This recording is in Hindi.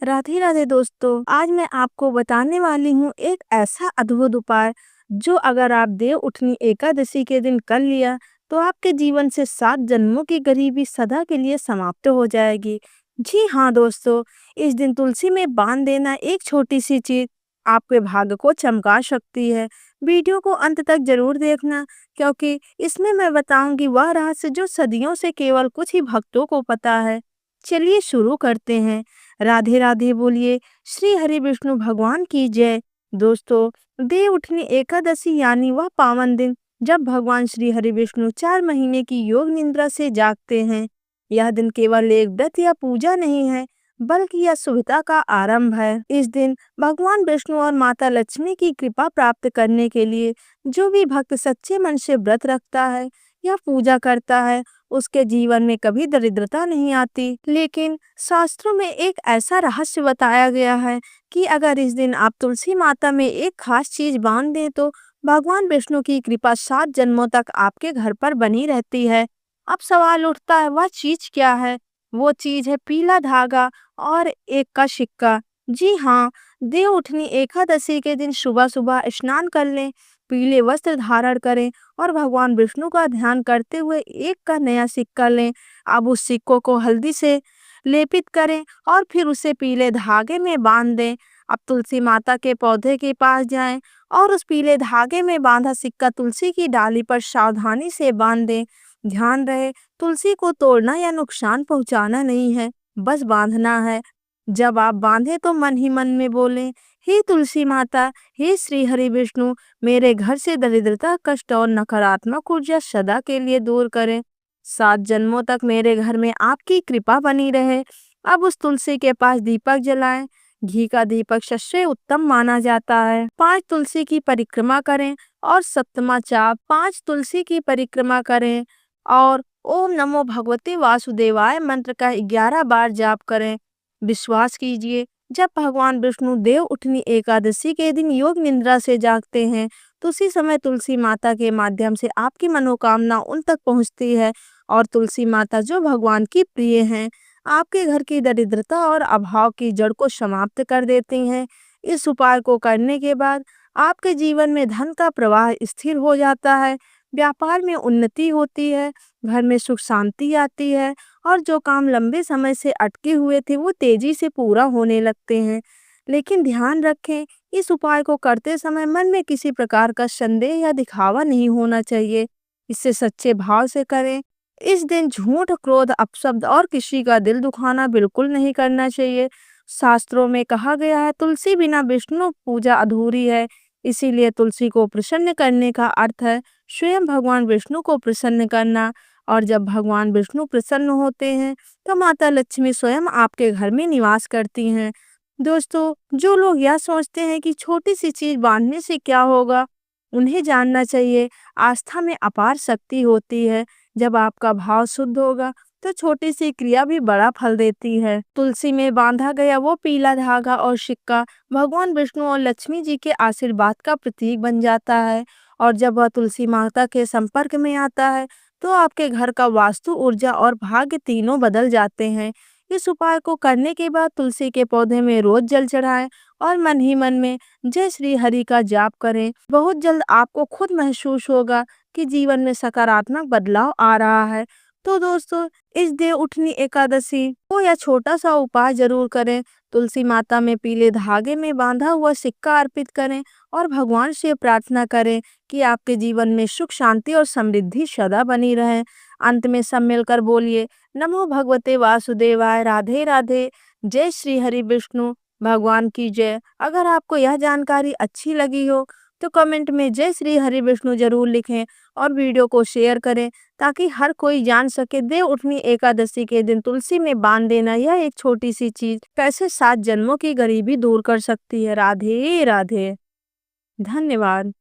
राधे राधे दोस्तों, आज मैं आपको बताने वाली हूँ एक ऐसा अद्भुत उपाय जो अगर आप देव उठनी एकादशी के दिन कर लिया तो आपके जीवन से 7 जन्मों की गरीबी सदा के लिए समाप्त हो जाएगी। जी हाँ दोस्तों, इस दिन तुलसी में बांध देना एक छोटी सी चीज आपके भाग्य को चमका सकती है। वीडियो को अंत तक जरूर देखना, क्योंकि इसमें मैं बताऊंगी वह रहस्य जो सदियों से केवल कुछ ही भक्तों को पता है। चलिए शुरू करते हैं। राधे राधे बोलिए, श्री हरि विष्णु भगवान की जय। दोस्तों, देव उठनी एकादशी यानी वह पावन दिन जब भगवान श्री हरि विष्णु 4 महीने की योग निद्रा से जागते हैं। यह दिन केवल एक व्रत या पूजा नहीं है, बल्कि यह शुभता का आरंभ है। इस दिन भगवान विष्णु और माता लक्ष्मी की कृपा प्राप्त करने के लिए जो भी भक्त सच्चे मन से व्रत रखता है या पूजा करता है, उसके जीवन में कभी दरिद्रता नहीं आती। लेकिन शास्त्रों में एक ऐसा रहस्य बताया गया है कि अगर इस दिन आप तुलसी माता में एक खास चीज बांध दें तो भगवान विष्णु की कृपा 7 जन्मों तक आपके घर पर बनी रहती है। अब सवाल उठता है, वह चीज क्या है? वो चीज है पीला धागा और एक का सिक्का। जी हाँ, देव उठनी एकादशी के दिन सुबह सुबह स्नान कर लें, पीले वस्त्र धारण करें और भगवान विष्णु का ध्यान करते हुए एक का नया सिक्का लें। अब उस सिक्कों को हल्दी से लेपित करें और फिर उसे पीले धागे में बांध दें। अब तुलसी माता के पौधे के पास जाएं और उस पीले धागे में बांधा सिक्का तुलसी की डाली पर सावधानी से बांध दें। ध्यान रहे, तुलसी को तोड़ना या नुकसान पहुंचाना नहीं है, बस बांधना है। जब आप बांधे तो मन ही मन में बोलें, हे तुलसी माता, हे श्री हरि विष्णु, मेरे घर से दरिद्रता, कष्ट और नकारात्मक ऊर्जा सदा के लिए दूर करें। 7 जन्मों तक मेरे घर में आपकी कृपा बनी रहे। अब उस तुलसी के पास दीपक जलाएं। घी का दीपक सबसे उत्तम माना जाता है। 5 तुलसी की परिक्रमा करें और सप्तमा चाप 5 तुलसी की परिक्रमा करें और ओम नमो भगवते वासुदेवाय मंत्र का 11 बार जाप करें। विश्वास कीजिए, जब भगवान विष्णु देव उठनी एकादशी के दिन योग निद्रा से जागते हैं तो उसी समय तुलसी माता के माध्यम से आपकी मनोकामना उन तक पहुंचती है और तुलसी माता जो भगवान की प्रिय हैं, आपके घर की दरिद्रता और अभाव की जड़ को समाप्त कर देती हैं। इस उपाय को करने के बाद आपके जीवन में धन का प्रवाह स्थिर हो जाता है, व्यापार में उन्नति होती है, घर में सुख शांति आती है और जो काम लंबे समय से अटके हुए थे वो तेजी से पूरा होने लगते हैं। लेकिन ध्यान रखें, इस उपाय को करते समय मन में किसी प्रकार का संदेह या दिखावा नहीं होना चाहिए। इसे सच्चे भाव से करें। इस दिन झूठ, क्रोध, अपशब्द और किसी का दिल दुखाना बिल्कुल नहीं करना चाहिए। शास्त्रों में कहा गया है, तुलसी बिना विष्णु पूजा अधूरी है। इसीलिए तुलसी को प्रसन्न करने का अर्थ है स्वयं भगवान विष्णु को प्रसन्न करना। और जब भगवान विष्णु प्रसन्न होते हैं तो माता लक्ष्मी स्वयं आपके घर में निवास करती हैं। दोस्तों, जो लोग यह सोचते हैं कि छोटी सी चीज बांधने से क्या होगा, उन्हें जानना चाहिए आस्था में अपार शक्ति होती है। जब आपका भाव शुद्ध होगा तो छोटी सी क्रिया भी बड़ा फल देती है। तुलसी में बांधा गया वो पीला धागा और सिक्का भगवान विष्णु और लक्ष्मी जी के आशीर्वाद का प्रतीक बन जाता है और जब वह तुलसी माता के संपर्क में आता है तो आपके घर का वास्तु, ऊर्जा और भाग्य तीनों बदल जाते हैं। इस उपाय को करने के बाद तुलसी के पौधे में रोज जल चढ़ाएं और मन ही मन में जय श्री हरि का जाप करें। बहुत जल्द आपको खुद महसूस होगा कि जीवन में सकारात्मक बदलाव आ रहा है। तो दोस्तों, इस देव उठनी एकादशी को यह छोटा सा उपाय जरूर करें। तुलसी माता में पीले धागे में बांधा हुआ सिक्का अर्पित करें और भगवान से प्रार्थना करें कि आपके जीवन में सुख, शांति और समृद्धि सदा बनी रहे। अंत में सब मिलकर बोलिए, नमो भगवते वासुदेवाय, राधे राधे, जय श्री हरि विष्णु भगवान की जय। अगर आपको यह जानकारी अच्छी लगी हो तो कमेंट में जय श्री हरि विष्णु जरूर लिखें और वीडियो को शेयर करें ताकि हर कोई जान सके देव उठनी एकादशी के दिन तुलसी में बांध देना यह एक छोटी सी चीज कैसे 7 जन्मों की गरीबी दूर कर सकती है। राधे राधे। धन्यवाद।